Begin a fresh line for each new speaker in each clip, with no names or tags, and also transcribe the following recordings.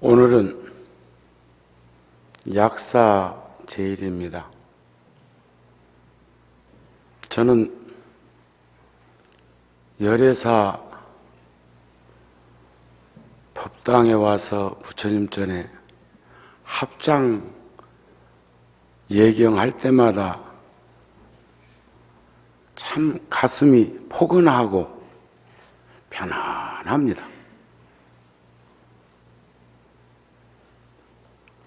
오늘은 약사 제일입니다. 저는 열애사 법당에 와서 부처님 전에 합장 예경할 때마다 참 가슴이 포근하고 편안합니다.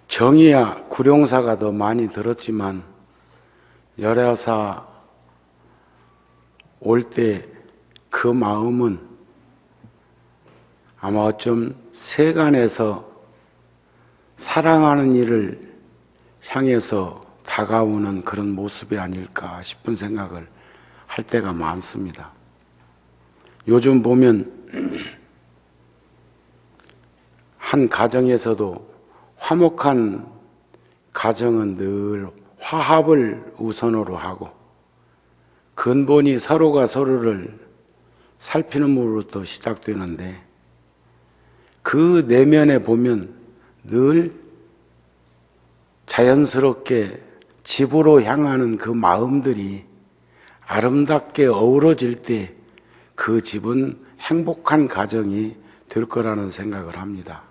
정의야 구룡사가 더 많이 들었지만 열애사 올 때 그 마음은 아마 어쩜 세간에서 사랑하는 이를 향해서 다가오는 그런 모습이 아닐까 싶은 생각을 할 때가 많습니다. 요즘 보면 한 가정에서도 화목한 가정은 늘 화합을 우선으로 하고 근본이 서로가 서로를 살피는으로부터 시작되는데 그 내면에 보면 늘 자연스럽게 집으로 향하는 그 마음들이 아름답게 어우러질 때 그 집은 행복한 가정이 될 거라는 생각을 합니다.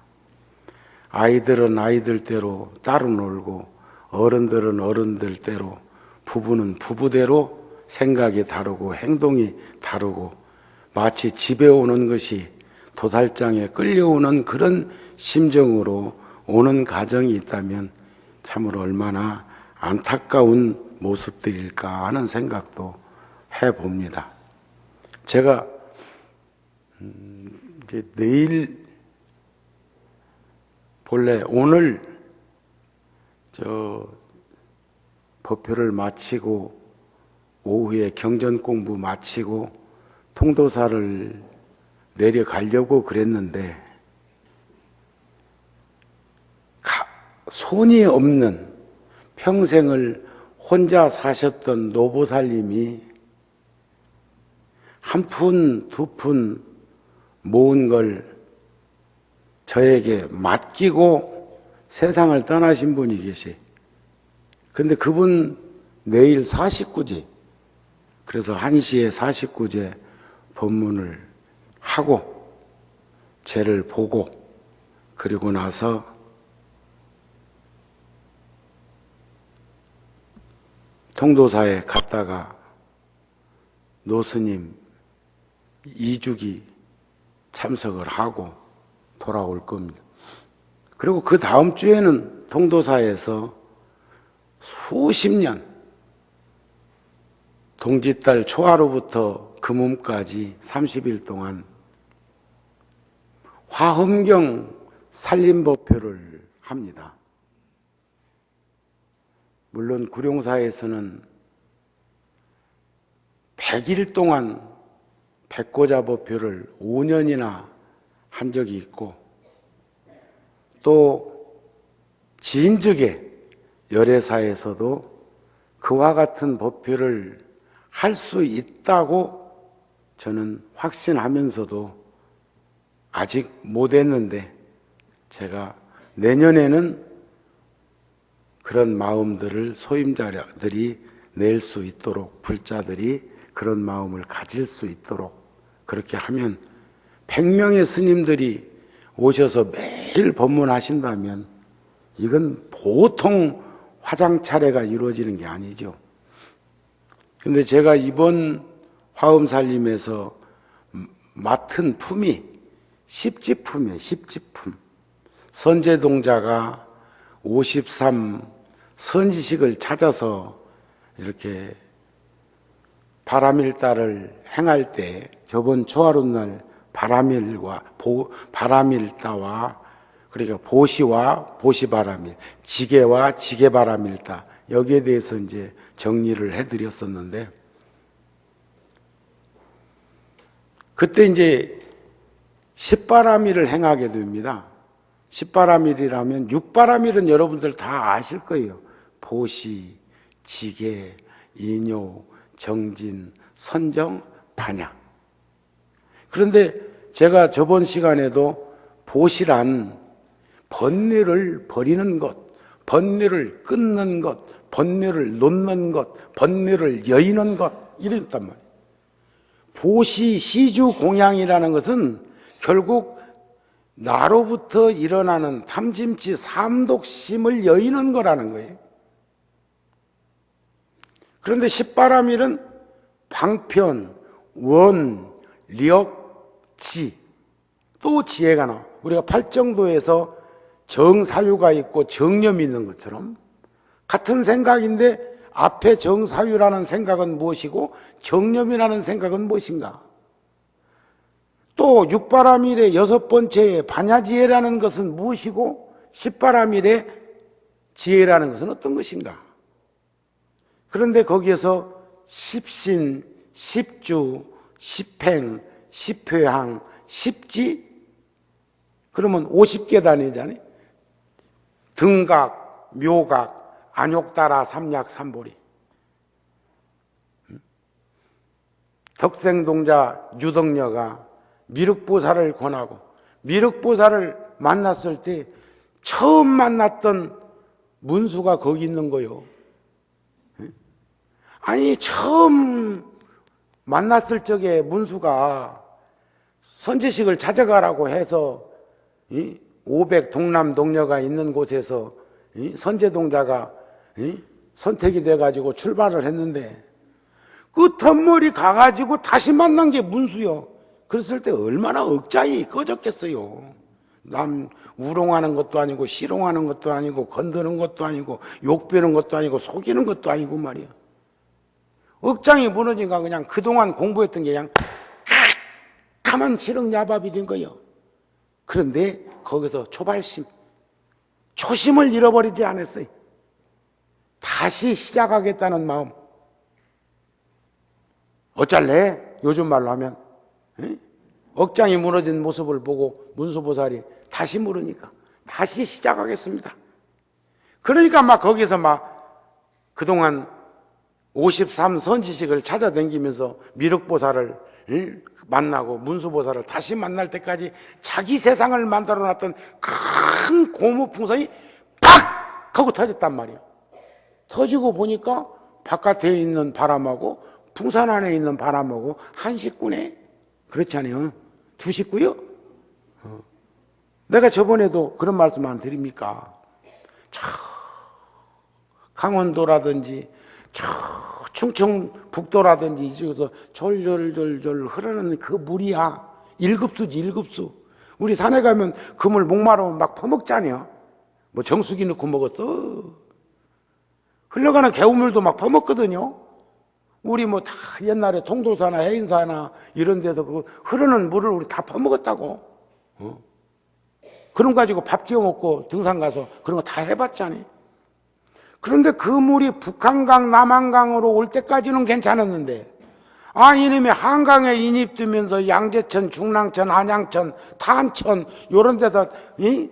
아이들은 아이들대로 따로 놀고 어른들은 어른들대로 부부는 부부대로 생각이 다르고 행동이 다르고 마치 집에 오는 것이 도살장에 끌려오는 그런 심정으로 오는 가정이 있다면 참으로 얼마나 안타까운 모습들일까 하는 생각도 해봅니다. 제가 이제 내일 본래 오늘 법표를 마치고 오후에 경전 공부 마치고 통도사를 내려가려고 그랬는데 손이 없는 평생을 혼자 사셨던 노보살님이 한 푼, 두 푼 모은 걸 저에게 맡기고 세상을 떠나신 분이 계시. 근데 그분 내일 49제, 그래서 1시에 49제 법문을 하고 죄를 보고 그리고 나서 통도사에 갔다가 노스님 2주기 참석을 하고 돌아올 겁니다. 그리고 그 다음 주에는 통도사에서 수십 년 동짓달 초하루부터 금음까지 30일 동안 화엄경 살림법표를 합니다. 물론 구룡사에서는 100일 동안 백고자법표를 5년이나 한 적이 있고 또 진즉에 열애사에서도 그와 같은 법표를 할 수 있다고 저는 확신하면서도 아직 못했는데 제가 내년에는 그런 마음들을 소임자들이 낼 수 있도록 불자들이 그런 마음을 가질 수 있도록 그렇게 하면 100명의 스님들이 오셔서 매일 법문하신다면 이건 보통 화장 차례가 이루어지는 게 아니죠. 그런데 제가 이번 화엄살림에서 맡은 품이 십지품이에요. 십지품. 선제동자가 53 선지식을 찾아서 이렇게 바람일다를 행할 때 저번 초하룻날 바람일다와 그러니까 보시와 보시바람일, 지게와 지게바람일다 여기에 대해서 이제 정리를 해드렸었는데 그때 이제 십바람일을 행하게 됩니다. 십바람일이라면 육바람일은 여러분들 다 아실 거예요. 보시, 지게, 인요, 정진, 선정, 반야. 그런데 제가 저번 시간에도 보시란 번뇌를 버리는 것, 번뇌를 끊는 것, 번뇌를 놓는 것, 번뇌를 여의는 것, 이랬단 말이에요. 보시, 시주, 공양이라는 것은 결국 나로부터 일어나는 탐심치, 삼독심을 여의는 거라는 거예요. 그런데 십바라밀은 방편, 원, 력, 지, 또 지혜가 나와. 우리가 팔정도에서 정사유가 있고 정념이 있는 것처럼 같은 생각인데 앞에 정사유라는 생각은 무엇이고 정념이라는 생각은 무엇인가? 또 육바라밀의 여섯 번째 반야지혜라는 것은 무엇이고 십바라밀의 지혜라는 것은 어떤 것인가? 그런데 거기에서 십신, 십주, 십행, 십회항, 십지, 그러면 50계단이잖아요. 등각, 묘각, 안욕따라, 삼약, 삼보리. 덕생동자 유덕녀가 미륵보살을 권하고 미륵보살을 만났을 때 처음 만났던 문수가 거기 있는 거요. 아니 처음 만났을 적에 문수가 선지식을 찾아가라고 해서 500 동남동녀가 있는 곳에서 선제동자가 선택이 돼가지고 출발을 했는데 그 덧머리 가가지고 다시 만난 게 문수요. 그랬을 때 얼마나 억장이 꺼졌겠어요. 남 우롱하는 것도 아니고 시롱하는 것도 아니고 건드는 것도 아니고 욕배는 것도 아니고 속이는 것도 아니고 말이야. 억장이 무너진가 그냥 그동안 공부했던 게 그냥 가만 지렁야밥이 된 거예요. 그런데 거기서 초발심, 초심을 잃어버리지 않았어요. 다시 시작하겠다는 마음. 어쩔래? 요즘 말로 하면 억장이 무너진 모습을 보고 문수보살이 다시 물으니까 다시 시작하겠습니다. 그러니까 막 거기서 막 그동안 53 선지식을 찾아다니면서 미륵보살을 만나고 문수보살을 다시 만날 때까지 자기 세상을 만들어놨던 큰 고무풍선이 팍 하고 터졌단 말이에요. 터지고 보니까 바깥에 있는 바람하고 풍선 안에 있는 바람하고 한 식구네. 그렇지 않아요? 두 식구요? 내가 저번에도 그런 말씀 안 드립니까? 저 강원도라든지 저 충청북도라든지 이쪽에서 졸졸졸졸 흐르는 그 물이야. 1급수지 1급수. 우리 산에 가면 그 물 목마르면 막 퍼먹잖아요. 뭐 정수기 넣고 먹었어. 흘러가는 개우물도 막 퍼먹거든요. 우리 뭐 다 옛날에 통도사나 해인사나 이런 데서 그 흐르는 물을 우리 다 퍼먹었다고. 그런 거 가지고 밥 지어 먹고 등산 가서 그런 거 다 해봤잖아요. 그런데 그 물이 북한강, 남한강으로 올 때까지는 괜찮았는데 이놈이 한강에 인입되면서 양재천, 중랑천, 안양천, 탄천 이런 데서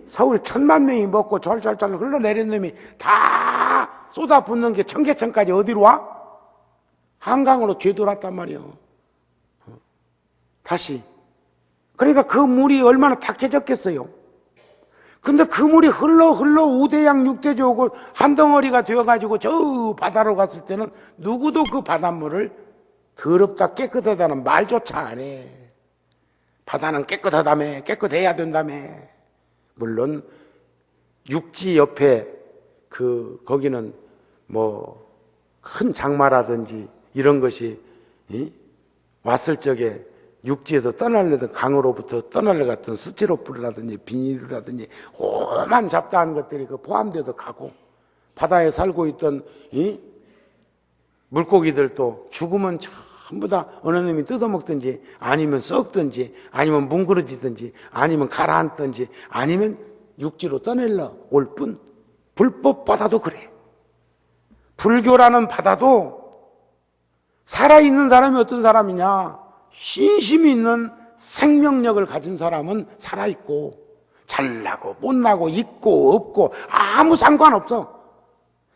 서울 1000만 명이 먹고 절절절 흘러내린 놈이 다 쏟아붓는 게 청계천까지 어디로 와? 한강으로 되돌았단 말이에요. 다시. 그러니까 그 물이 얼마나 탁해졌겠어요. 근데 그 물이 흘러 우대양 육대조 오고 한 덩어리가 되어가지고 저 바다로 갔을 때는 누구도 그 바닷물을 더럽다 깨끗하다는 말조차 안 해. 바다는 깨끗하다며, 깨끗해야 된다며. 물론 육지 옆에 거기는 뭐 큰 장마라든지 이런 것이 왔을 적에 육지에서 떠날려던 강으로부터 떠날려갔던 스티로폴이라든지 비닐이라든지 오만 잡다한 것들이 포함돼서 가고 바다에 살고 있던 물고기들도 죽으면 전부 다 어느 놈이 뜯어먹든지 아니면 썩든지 아니면 뭉그러지든지 아니면 가라앉든지 아니면 육지로 떠내려 올 뿐. 불법 바다도 그래. 불교라는 바다도 살아있는 사람이 어떤 사람이냐? 신심이 있는 생명력을 가진 사람은 살아있고 잘나고 못나고 있고 없고 아무 상관없어.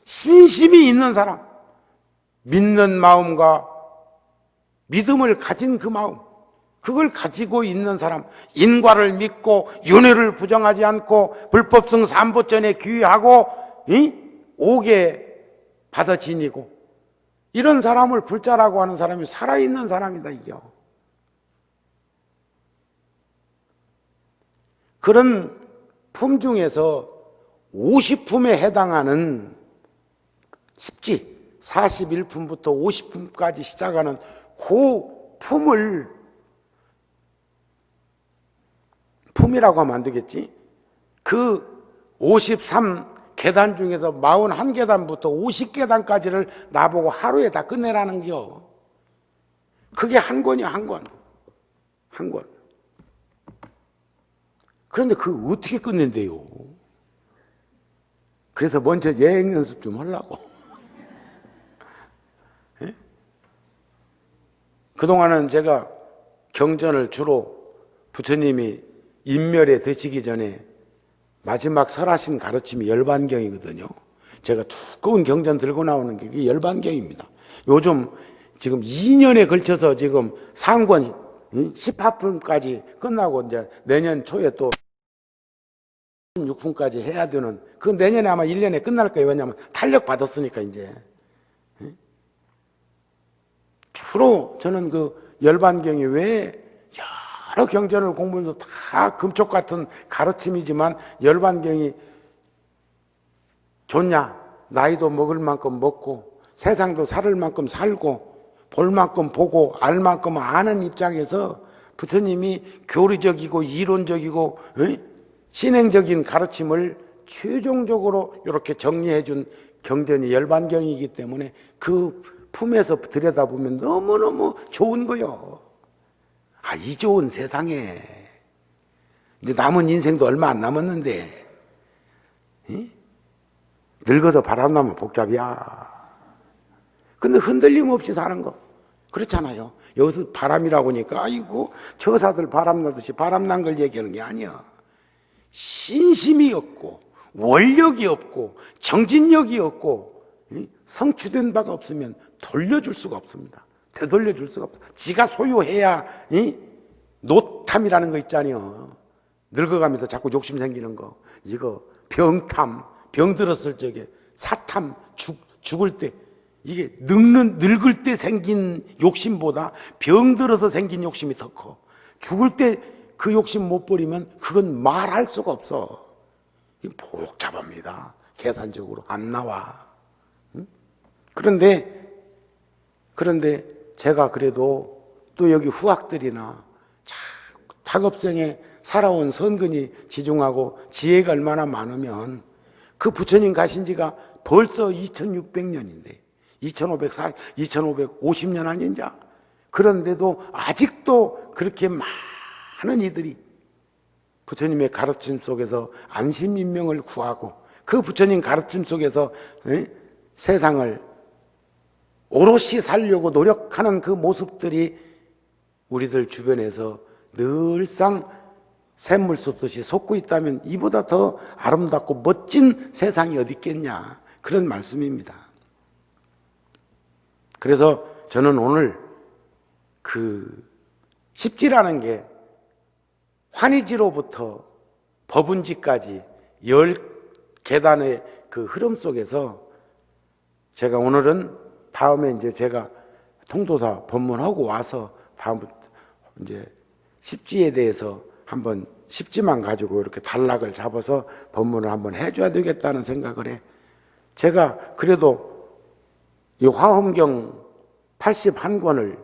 신심이 있는 사람, 믿는 마음과 믿음을 가진 그 마음, 그걸 가지고 있는 사람, 인과를 믿고 윤회를 부정하지 않고 불법성 삼보전에 귀의하고 옥에 받아 지니고 이런 사람을 불자라고 하는 사람이 살아있는 사람이다 이게요. 그런 품 중에서 50품에 해당하는 십지 41품부터 50품까지 시작하는 그 품이라고 하면 안 되겠지. 그 53계단 중에서 41계단부터 50계단까지를 나보고 하루에 다 끝내라는 겨. 그게 한 권이야, 한 권. 한 권. 그런데 그거 어떻게 끝낸대요? 그래서 먼저 예행 연습 좀 하려고. 예? 그동안은 제가 경전을 주로 부처님이 인멸에 드시기 전에 마지막 설하신 가르침이 열반경이거든요. 제가 두꺼운 경전 들고 나오는 게 그게 열반경입니다. 요즘 지금 2년에 걸쳐서 지금 상권 18품까지 끝나고 이제 내년 초에 또 16품까지 해야 되는, 그 내년에 아마 1년에 끝날 거예요. 왜냐하면 탄력 받았으니까 이제. 주로 저는 그 열반경이 왜 여러 경전을 공부해서 다 금쪽 같은 가르침이지만 열반경이 좋냐? 나이도 먹을 만큼 먹고 세상도 살을 만큼 살고 볼 만큼 보고 알 만큼 아는 입장에서 부처님이 교리적이고 이론적이고 신행적인 가르침을 최종적으로 이렇게 정리해 준 경전이 열반경이기 때문에 그 품에서 들여다보면 너무너무 좋은 거요. 아, 이 좋은 세상에 이제 남은 인생도 얼마 안 남았는데 늙어서 바람나면 복잡이야. 근데 흔들림 없이 사는 거 그렇잖아요. 여기서 바람이라고 하니까 아이고 저사들 바람나듯이 바람난 걸 얘기하는 게 아니야. 신심이 없고 원력이 없고 정진력이 없고 성취된 바가 없으면 돌려줄 수가 없습니다. 되돌려줄 수가 없어. 지가 소유해야 노탐이라는 거 있잖아요. 늙어가면서 자꾸 욕심 생기는 거. 이거 병탐, 병 들었을 적에 사탐, 죽을 때 이게 늙을 때 생긴 욕심보다 병 들어서 생긴 욕심이 더 커. 죽을 때 그 욕심 못 버리면 그건 말할 수가 없어. 복잡합니다. 계산적으로 안 나와. 그런데 제가 그래도 또 여기 후학들이나 학업생에 살아온 선근이 지중하고 지혜가 얼마나 많으면 그 부처님 가신 지가 벌써 2600년인데 2550년 아닌가? 그런데도 아직도 그렇게 많은 이들이 부처님의 가르침 속에서 안심인명을 구하고 그 부처님 가르침 속에서 세상을 오롯이 살려고 노력하는 그 모습들이 우리들 주변에서 늘상 샘물 쏟듯이 솟고 있다면 이보다 더 아름답고 멋진 세상이 어디 있겠냐, 그런 말씀입니다. 그래서 저는 오늘 그 십지라는 게 환희지로부터 법운지까지 10계단의 그 흐름 속에서 제가 오늘은 다음에 이제 제가 통도사 법문하고 와서 다음부터 이제 십지에 대해서 한번 십지만 가지고 이렇게 단락을 잡아서 법문을 한번 해줘야 되겠다는 생각을 해. 제가 그래도 이 화엄경 81권을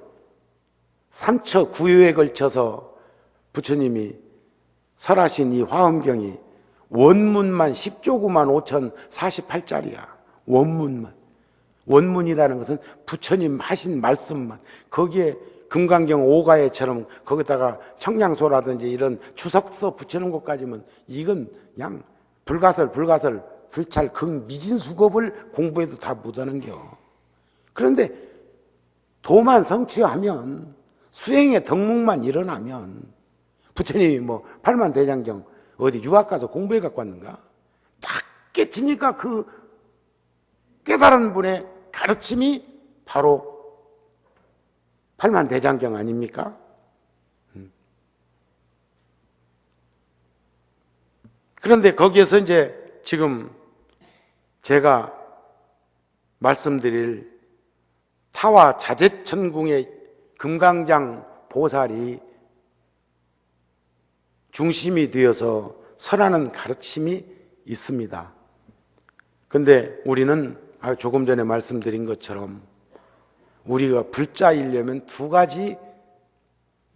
3처 9회에 걸쳐서 부처님이 설하신 이 화엄경이 원문만 10조구만 5048자리야. 원문만. 원문이라는 것은 부처님 하신 말씀만, 거기에 금강경 오가예처럼 거기다가 청량소라든지 이런 추석서 붙이는 것까지면 이건 그냥 불가설 불찰 극미진수급을 공부해도 다 못하는겨. 그런데 도만 성취하면, 수행의 덕목만 일어나면, 부처님이 뭐 팔만대장경 어디 유학 가서 공부해 갖고 왔는가? 딱 깨치니까 그 깨달은 분의 가르침이 바로 팔만대장경 아닙니까? 그런데 거기에서 이제 지금 제가 말씀드릴 타와 자재천궁의 금강장 보살이 중심이 되어서 설하는 가르침이 있습니다. 근데 우리는 조금 전에 말씀드린 것처럼 우리가 불자이려면 두 가지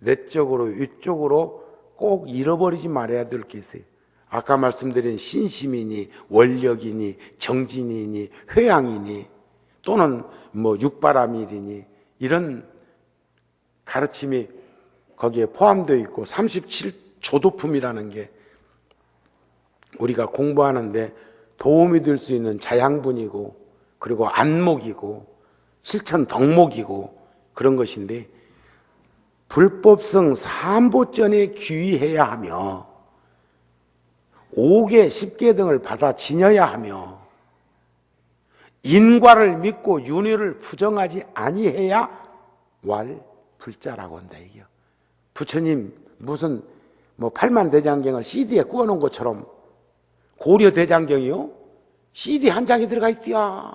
내적으로 위쪽으로 꼭 잃어버리지 말아야 될 게 있어요. 아까 말씀드린 신심이니 원력이니 정진이니 회양이니 또는 육바라밀이니 이런 가르침이 거기에 포함되어 있고 37조도품이라는 게 우리가 공부하는데 도움이 될 수 있는 자양분이고 그리고 안목이고 실천 덕목이고 그런 것인데 불법성 삼보전에 귀의해야 하며 5개 10개 등을 받아 지녀야 하며 인과를 믿고 윤회를 부정하지 아니해야 왈 불자라고 한다 이게. 부처님 무슨 팔만대장경을 CD에 구워놓은 것처럼 고려대장경이요? CD 한 장이 들어가 있디야.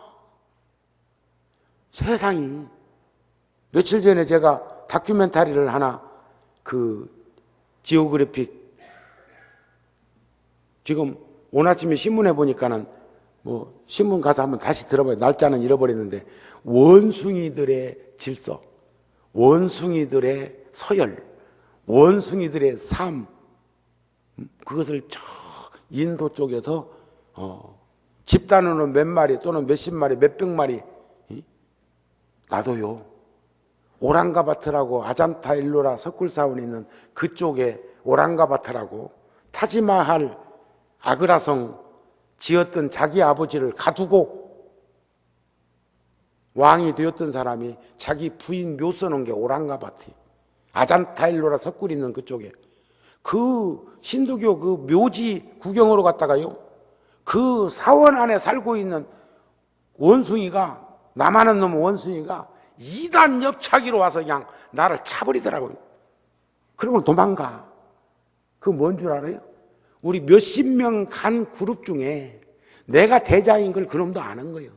세상이. 며칠 전에 제가 다큐멘터리를 하나 지오그래픽 지금 오늘 아침에 신문에 보니까는 신문 가서 한번 다시 들어봐요. 날짜는 잃어버렸는데 원숭이들의 질서, 원숭이들의 서열, 원숭이들의 삶 그것을 저 인도 쪽에서 집단으로 몇 마리 또는 몇십 마리 몇백 마리 나도요. 오랑가바트라고 아잔타 일로라 석굴사원에 있는 그쪽에 오랑가바트라고 타지마할 아그라성 지었던 자기 아버지를 가두고 왕이 되었던 사람이 자기 부인 묘 써놓은 게 오랑가바트 아잔타 일로라 석굴 있는 그쪽에 그 신두교 그 묘지 구경으로 갔다가요 그 사원 안에 살고 있는 원숭이가 남하는 놈 원숭이가 2단 옆차기로 와서 그냥 나를 차버리더라고요. 그러고 도망가. 그거 뭔 줄 알아요? 우리 몇십 명 간 그룹 중에 내가 대장인 걸 그놈도 아는 거예요.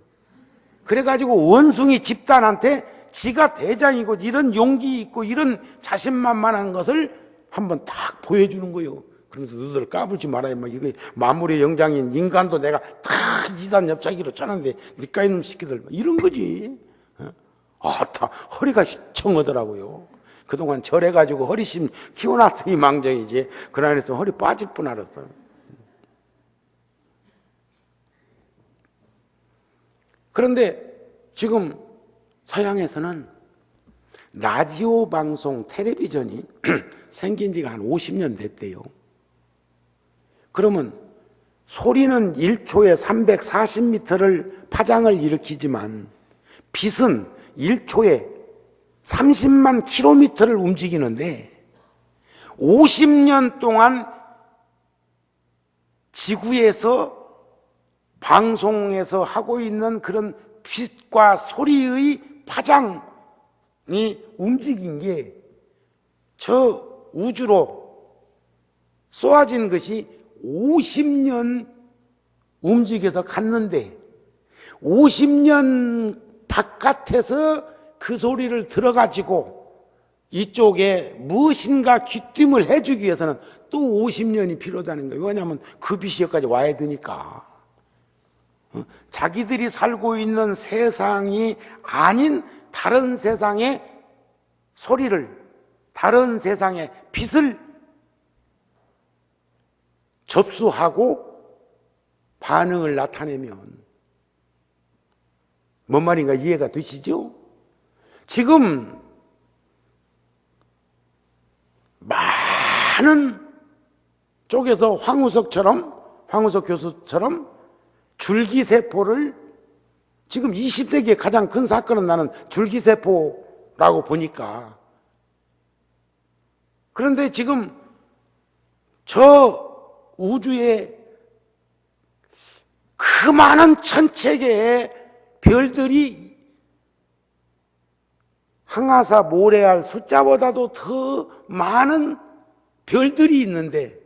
그래가지고 원숭이 집단한테 지가 대장이고 이런 용기 있고 이런 자신만만한 것을 한번 딱 보여주는 거예요. 그러면서 너희들 까불지 말아요. 이거 만물의 영장인 인간도 내가 탁 2단 옆차기로 쳤는데 니까 이놈 새끼들 이런 거지. 다 허리가 시청하더라고요. 그동안 절해가지고 허리심 키워놨더니 망정이지. 그 안에서 허리 빠질 뻔 알았어요. 그런데 지금 서양에서는 라디오 방송, 텔레비전이 생긴 지가 한 50년 됐대요. 그러면 소리는 1초에 340m를 파장을 일으키지만 빛은 1초에 30만 킬로미터를 움직이는데 50년 동안 지구에서 방송에서 하고 있는 그런 빛과 소리의 파장이 움직인 게 저 우주로 쏘아진 것이 50년 움직여서 갔는데 50년 바깥에서 그 소리를 들어가지고 이쪽에 무엇인가 귀띔을 해주기 위해서는 또 50년이 필요하다는 거예요. 왜냐하면 그 빛이 여기까지 와야 되니까. 자기들이 살고 있는 세상이 아닌 다른 세상의 소리를, 다른 세상의 빛을 접수하고 반응을 나타내면 뭔 말인가 이해가 되시죠? 지금 많은 쪽에서 황우석 교수처럼 줄기세포를 지금 20세기에 가장 큰 사건은 나는 줄기세포라고 보니까. 그런데 지금 저 우주에 그 많은 천체계의 별들이 항아사 모래알 숫자보다도 더 많은 별들이 있는데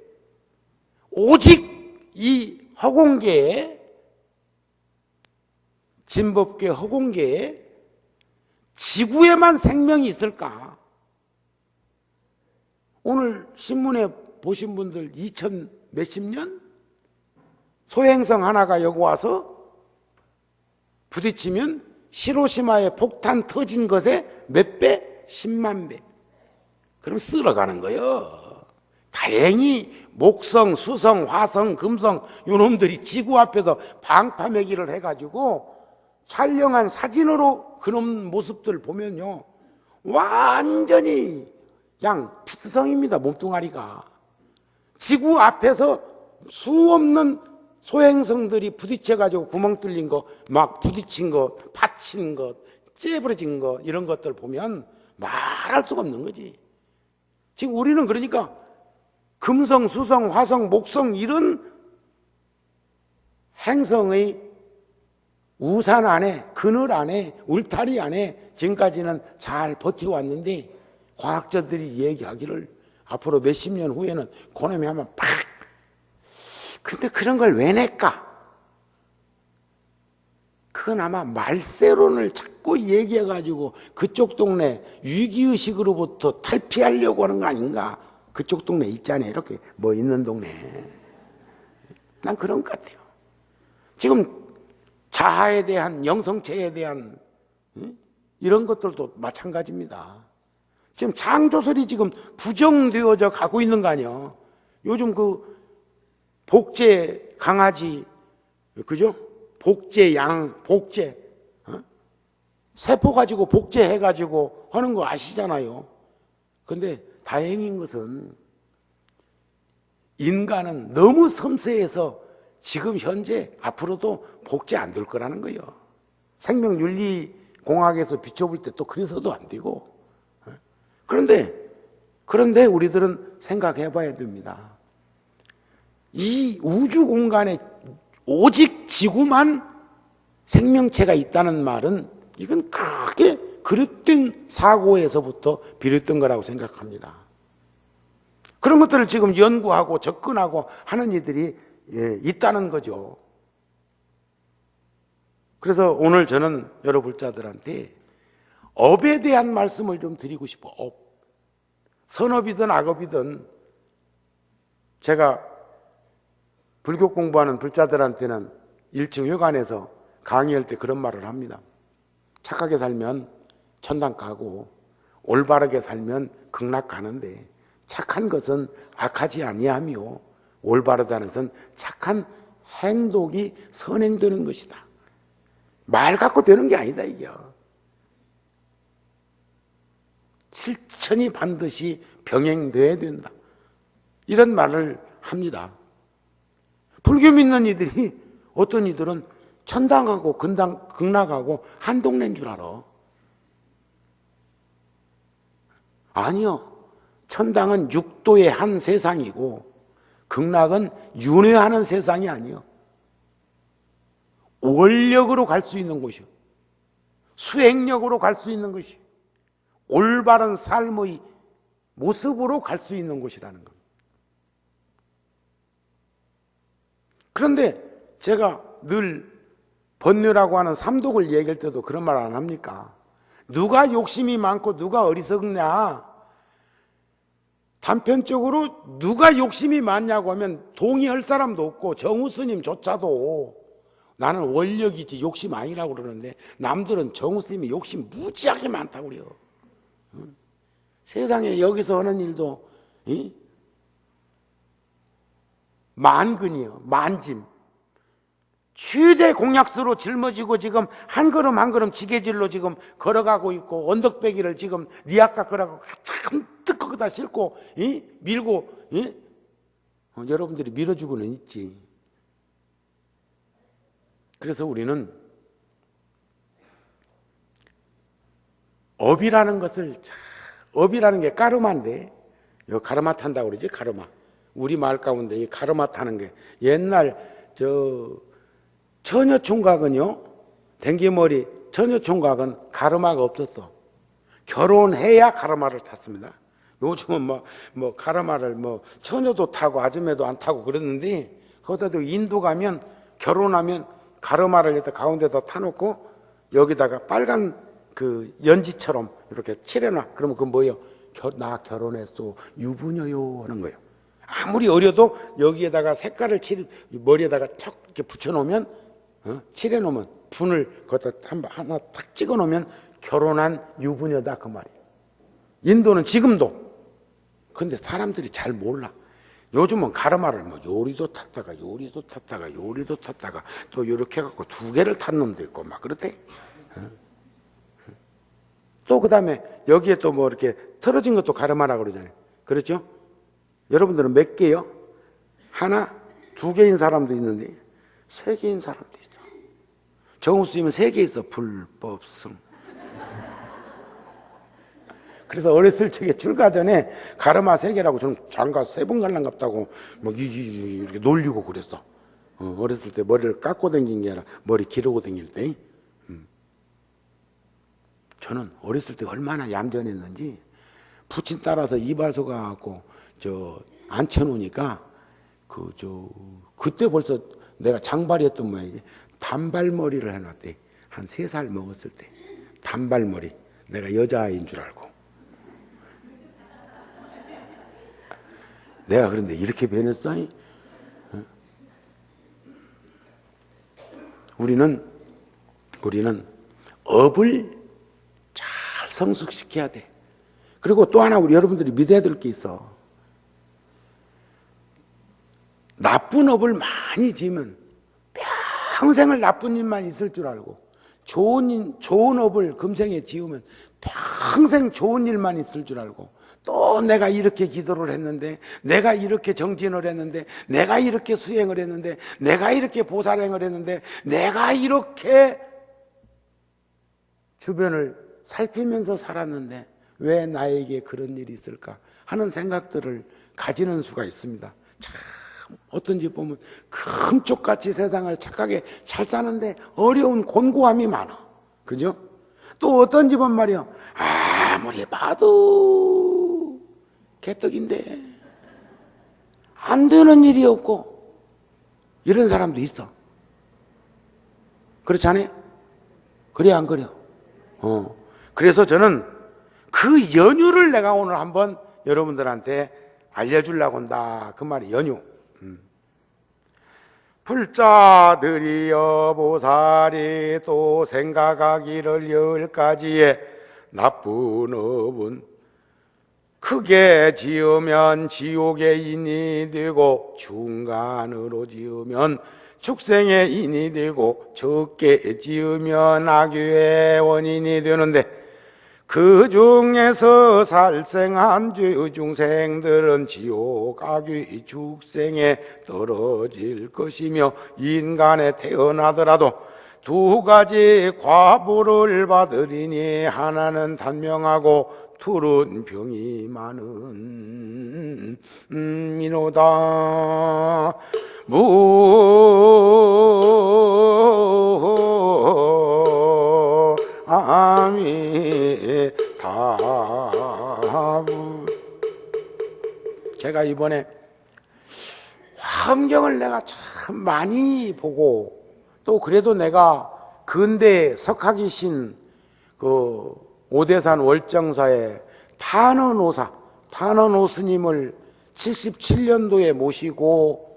오직 이 허공계에, 진법계 허공계에 지구에만 생명이 있을까? 오늘 신문에 보신 분들 2000 몇십 년? 소행성 하나가 여기 와서 부딪히면 히로시마에 폭탄 터진 것에 몇 배? 10만 배. 그럼 쓸어가는 거예요. 다행히 목성, 수성, 화성, 금성 요놈들이 지구 앞에서 방파매기를 해가지고 촬영한 사진으로 그놈 모습들 보면요, 완전히 그냥 피투성입니다. 몸뚱아리가. 지구 앞에서 수없는 소행성들이 부딪혀가지고 구멍 뚫린 거, 막 부딪힌 거, 파친 것, 째부러진 거, 이런 것들 보면 말할 수가 없는 거지. 지금 우리는 그러니까 금성, 수성, 화성, 목성 이런 행성의 우산 안에, 그늘 안에, 울타리 안에 지금까지는 잘 버텨왔는데, 과학자들이 얘기하기를 앞으로 몇십 년 후에는 그놈이 하면 팍! 근데 그런 걸 왜 낼까? 그건 아마 말세론을 자꾸 얘기해가지고 그쪽 동네 위기의식으로부터 탈피하려고 하는 거 아닌가? 그쪽 동네 있잖아요. 이렇게 뭐 있는 동네. 난 그런 것 같아요. 지금 자아에 대한, 영성체에 대한 이런 것들도 마찬가지입니다. 지금 창조설이 지금 부정되어져 가고 있는 거 아니에요. 요즘 그 복제 강아지, 그죠? 복제 양, 복제, 세포 가지고 복제해가지고 하는 거 아시잖아요. 근데 다행인 것은 인간은 너무 섬세해서 지금 현재 앞으로도 복제 안 될 거라는 거예요. 생명윤리공학에서 비춰볼 때 또 그래서도 안 되고. 그런데 우리들은 생각해 봐야 됩니다. 이 우주 공간에 오직 지구만 생명체가 있다는 말은 이건 크게 그릇된 사고에서부터 비롯된 거라고 생각합니다. 그런 것들을 지금 연구하고 접근하고 하는 이들이 있다는 거죠. 그래서 오늘 저는 여러 불자들한테 업에 대한 말씀을 좀 드리고 싶어. 업. 선업이든 악업이든 제가 불교 공부하는 불자들한테는 1층 회관에서 강의할 때 그런 말을 합니다. 착하게 살면 천당 가고 올바르게 살면 극락 가는데 착한 것은 악하지 아니하며 올바르다는 것은 착한 행동이 선행되는 것이다. 말 갖고 되는 게 아니다 이게요. 실천이 반드시 병행돼야 된다. 이런 말을 합니다. 불교 믿는 이들이 어떤 이들은 천당하고 극락하고 한 동네인 줄 알아. 아니요. 천당은 육도의 한 세상이고 극락은 윤회하는 세상이 아니요. 원력으로 갈 수 있는 곳이요. 수행력으로 갈 수 있는 것이 올바른 삶의 모습으로 갈 수 있는 곳이라는 겁니다. 그런데 제가 늘 번뇌라고 하는 삼독을 얘기할 때도 그런 말 안 합니까? 누가 욕심이 많고 누가 어리석냐? 단편적으로 누가 욕심이 많냐고 하면 동의할 사람도 없고 정우 스님조차도 나는 원력이지 욕심 아니라고 그러는데 남들은 정우 스님이 욕심 무지하게 많다고 그래요. 세상에 여기서 하는 일도 만근이요. 만짐. 최대 공약수로 짊어지고 지금 한 걸음 한 걸음 지게질로 지금 걸어가고 있고 언덕배기를 지금 니 아까 걸어가고 참 뜨거다 싣고 밀고 여러분들이 밀어주고는 있지. 그래서 우리는 업이라는 것을 업이라는 게 까르마인데 가르마 탄다고 그러지. 가르마. 우리 마을 가운데 이 가르마 타는 게 옛날 처녀총각은요, 댕기머리 처녀총각은 가르마가 없었어. 결혼해야 가르마를 탔습니다. 요즘은 뭐 가르마를 처녀도 타고 아줌매도 안 타고 그랬는데 거기다도 인도 가면 결혼하면 가르마를 해서 가운데다 타놓고 여기다가 빨간 그 연지처럼 이렇게 칠해놔. 그러면 그건 뭐예요? 나 결혼했어, 유부녀요 하는 거예요. 아무리 어려도 여기에다가 색깔을 머리에다가 척 이렇게 붙여놓으면, 칠해놓으면, 분을 거기다 하나 탁 찍어놓으면 결혼한 유부녀다 그 말이에요. 인도는 지금도. 근데 사람들이 잘 몰라. 요즘은 가르마를 뭐 요리도 탔다가 요리도 탔다가 요리도 탔다가 또 이렇게 해갖고 2개를 탄 놈도 있고 막 그렇대. 또 그 다음에 여기에 또 뭐 이렇게 틀어진 것도 가르마라고 그러잖아요. 그렇죠? 여러분들은 몇 개요? 하나, 2개인 사람도 있는데 3개인 사람도 있어. 정우스님은 3개 있어. 불법성. 그래서 어렸을 적에 출가 전에 가르마 3개라고 저는 장가 3번 갈랑갑다고 뭐 이렇게 놀리고 그랬어. 어렸을 때 머리를 깎고 다닌 게 아니라 머리 기르고 다닐 때. 저는 어렸을 때 얼마나 얌전했는지 부친 따라서 이발소 가갖고 앉혀놓으니까 그때 벌써 내가 장발이었던 모양이지. 단발머리를 해놨대. 한 3살 먹었을 때 단발머리. 내가 여자아이인 줄 알고. 내가 그런데 이렇게 변했어? 우리는 업을 잘 성숙시켜야 돼. 그리고 또 하나 우리 여러분들이 믿어야 될 게 있어. 나쁜 업을 많이 지으면 평생을 나쁜 일만 있을 줄 알고, 좋은 업을 금생에 지으면 평생 좋은 일만 있을 줄 알고, 또 내가 이렇게 기도를 했는데, 내가 이렇게 정진을 했는데, 내가 이렇게 수행을 했는데, 내가 이렇게 보살행을 했는데, 내가 이렇게 주변을 살피면서 살았는데 왜 나에게 그런 일이 있을까 하는 생각들을 가지는 수가 있습니다. 참 어떤지 보면 금쪽같이 세상을 착하게 잘 사는데 어려운 곤고함이 많아. 그죠? 또 어떤 집은 말이야, 아무리 봐도 개떡인데 안 되는 일이 없고 이런 사람도 있어. 그렇지 않아요? 그래 안 그래요? 그래서 저는 그 연유를 내가 오늘 한번 여러분들한테 알려주려고 한다. 그 말이 연유. 불자들이여 보살이 또 생각하기를 10가지의 나쁜 업은 크게 지으면 지옥의 인이 되고 중간으로 지으면 축생의 인이 되고 적게 지으면 악유의 원인이 되는데 그 중에서 살생한 죄 중생들은 지옥 악유 축생에 떨어질 것이며 인간에 태어나더라도 2가지 과보를 받으리니 하나는 단명하고 둘은 병이 많은 이노다. 아미타불. 제가 이번에 환경을 내가 참 많이 보고, 또 그래도 내가 근대 석학이신 그 오대산 월정사의 탄원오 스님을 77년도에 모시고,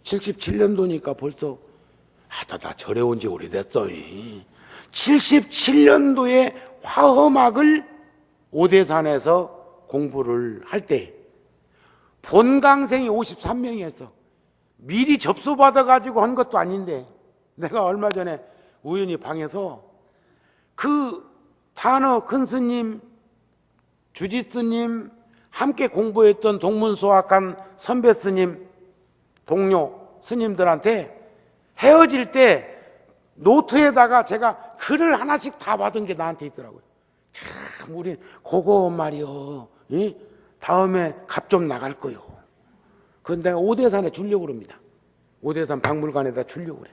77년도니까 벌써 나 절에 온 지 오래됐어. 77년도에 화엄학을 오대산에서 공부를 할 때 본강생이 53명이었어. 미리 접수받아가지고 한 것도 아닌데, 내가 얼마 전에 우연히 방에서 그 탄어 큰 스님, 주지 스님, 함께 공부했던 동문수학한 선배 스님, 동료 스님들한테 헤어질 때 노트에다가 제가 글을 하나씩 다 받은 게 나한테 있더라고요. 참 우리 그거 말이요, 다음에 값 좀 나갈 거요. 그건 내가 오대산에 주려고 그럽니다. 오대산 박물관에다 주려고 그래.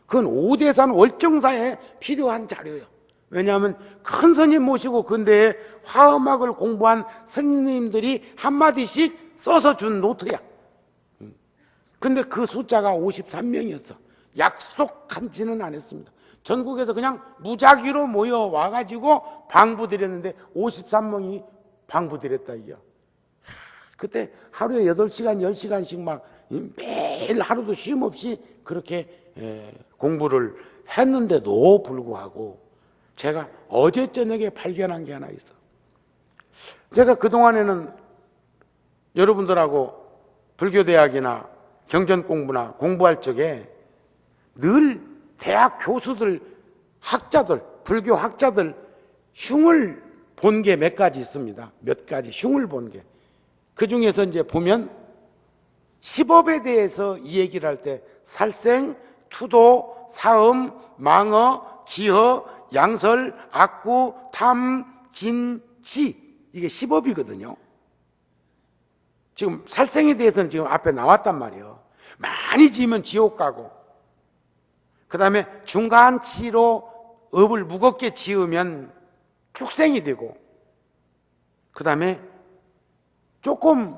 그건 오대산 월정사에 필요한 자료예요. 왜냐하면 큰 스님 모시고 근대에 화엄학을 공부한 스님들이 한마디씩 써서 준 노트야. 근데 그 숫자가 53명이었어. 약속한지는 안 했습니다. 전국에서 그냥 무작위로 모여와가지고 방부드렸는데 53명이 방부드렸다 이게. 그때 하루에 8시간 10시간씩 막 매일 하루도 쉼 없이 그렇게 공부를 했는데도 불구하고 제가 어제 저녁에 발견한 게 하나 있어. 제가 그동안에는 여러분들하고 불교대학이나 경전공부나 공부할 적에 늘 대학 교수들, 학자들, 불교 학자들 흉을 본 게 몇 가지 있습니다. 몇 가지 흉을 본 게. 그 중에서 이제 보면 시법에 대해서 이 얘기를 할 때 살생, 투도, 사음, 망어, 기허, 양설, 악구, 탐, 진, 지 이게 시법이거든요. 지금 살생에 대해서는 지금 앞에 나왔단 말이에요. 많이 지으면 지옥 가고, 그 다음에 중간치로 업을 무겁게 지으면 축생이 되고, 그 다음에 조금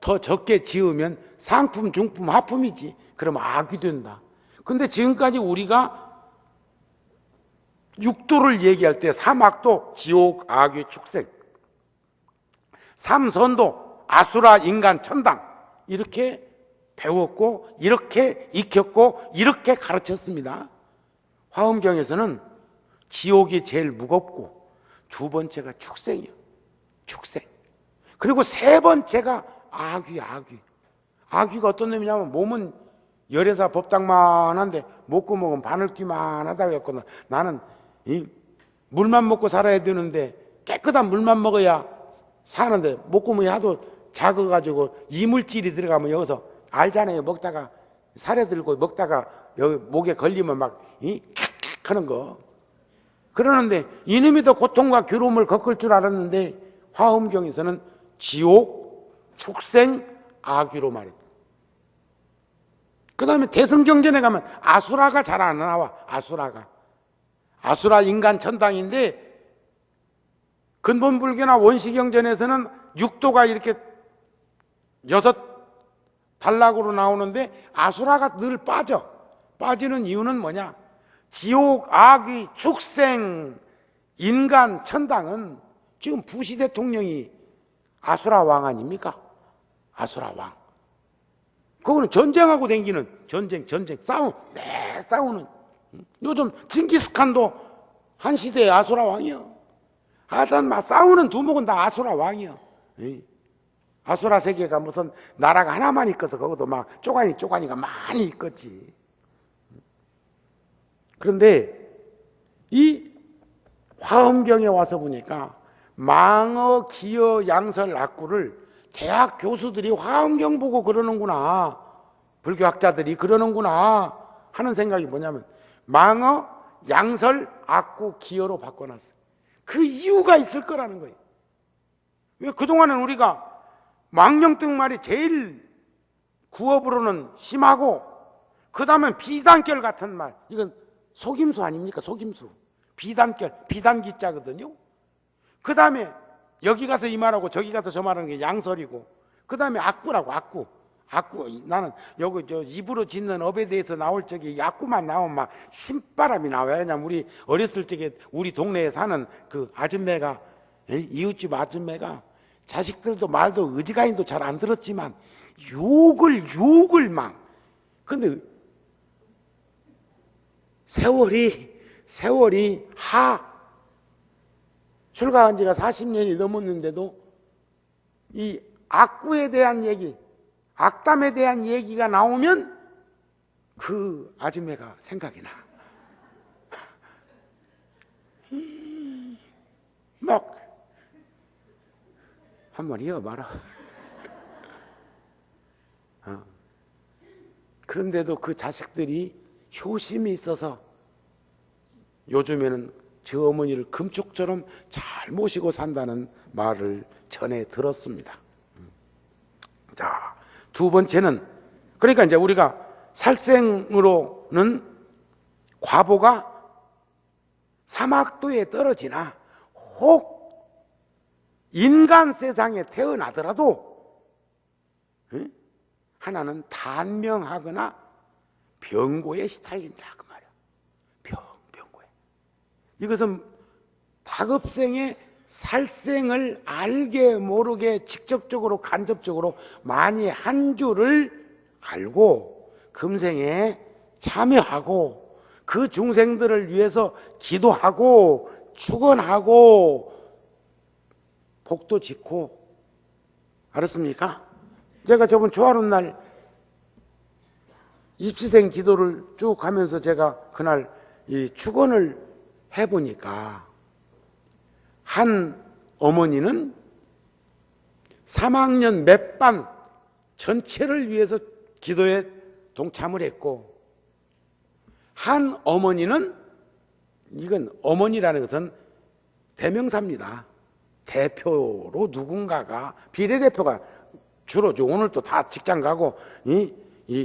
더 적게 지으면 상품, 중품, 하품이지. 그러면 악이 된다. 근데 지금까지 우리가 육도를 얘기할 때 삼악도, 지옥, 악의 축생, 삼선도, 아수라, 인간, 천당 이렇게 배웠고 이렇게 익혔고 이렇게 가르쳤습니다. 화엄경에서는 지옥이 제일 무겁고 두 번째가 축생이요. 축생. 그리고 세 번째가 악귀, 악귀. 악귀가 어떤 놈이냐면 몸은 열애사 법당만 한데 목구멍은 바늘귀만 하다 그랬거든. 나는 물만 먹고 살아야 되는데 깨끗한 물만 먹어야 사는데 목구멍이 하도 작아가지고 이물질이 들어가면 여기서 알잖아요. 먹다가 살에 들고 먹다가 여기 목에 걸리면 막 칵칵 하는 거. 그러는데 이놈이 더 고통과 괴로움을 겪을 줄 알았는데 화엄경에서는 지옥, 축생, 악귀로 말했다. 그 다음에 대승경전에 가면 아수라가 잘 안 나와. 아수라가. 아수라 인간 천당인데 근본불교나 원시경전에서는 육도가 이렇게 6단락으로 나오는데 아수라가 늘 빠져. 빠지는 이유는 뭐냐? 지옥, 악귀, 축생, 인간, 천당은 지금 부시 대통령이 아수라 왕 아닙니까? 아수라 왕. 그거는 전쟁하고 댕기는 전쟁, 싸우는. 요즘 징기스칸도 한 시대의 아수라 왕이요. 하여튼 막 싸우는 두목은 다 아수라 왕이요. 아수라 세계가 무슨 나라가 하나만 있어서 그것도 막 쪼가니가 많이 있겠지. 그런데 이 화엄경에 와서 보니까 망어, 기어, 양설, 악구를 대학 교수들이 화엄경 보고 그러는구나, 불교학자들이 그러는구나 하는 생각이 뭐냐면 망어, 양설, 악구, 기어로 바꿔놨어요. 그 이유가 있을 거라는 거예요. 왜 그동안은 우리가 망령등 말이 제일 구업으로는 심하고 그 다음엔 비단결 같은 말, 이건 속임수 아닙니까? 속임수. 비단결, 비단기자거든요. 그 다음에 여기 가서 이 말하고 저기 가서 저 말하는 게 양설이고, 그 다음에 악구라고. 악구. 나는 여기 저 입으로 짓는 업에 대해서 나올 적에 악구만 나오면 막 신바람이 나와요. 왜냐면 우리 어렸을 적에 우리 동네에 사는 그 아줌매가, 이웃집 아줌매가 자식들도 말도 의지가인도 잘 안 들었지만 욕을 막. 근데 세월이 출가한 지가 40년이 넘었는데도 이 악구에 대한 얘기, 악담에 대한 얘기가 나오면 그 아줌매가 생각이 나. 막 한번 이어봐라. 그런데도 그 자식들이 효심이 있어서 요즘에는 저 어머니를 금쪽처럼 잘 모시고 산다는 말을 전해 들었습니다. 자, 두 번째는, 그러니까 이제 우리가 살생으로는 과보가 사막도에 떨어지나 혹 인간 세상에 태어나더라도 하나는 단명하거나 병고에 시달린다 그 말이야. 병고에. 이것은 다급생의 살생을 알게 모르게 직접적으로 간접적으로 많이 한 줄을 알고 금생에 참여하고 그 중생들을 위해서 기도하고 축원하고 복도 짓고, 알았습니까? 제가 저번 초하룻 날 입시생 기도를 쭉 하면서 제가 그날 이 축원을 해보니까 한 어머니는 3학년 몇 반 전체를 위해서 기도에 동참을 했고, 한 어머니는, 이건 어머니라는 것은 대명사입니다. 대표로 누군가가, 비례대표가 주로 오늘 또 다 직장 가고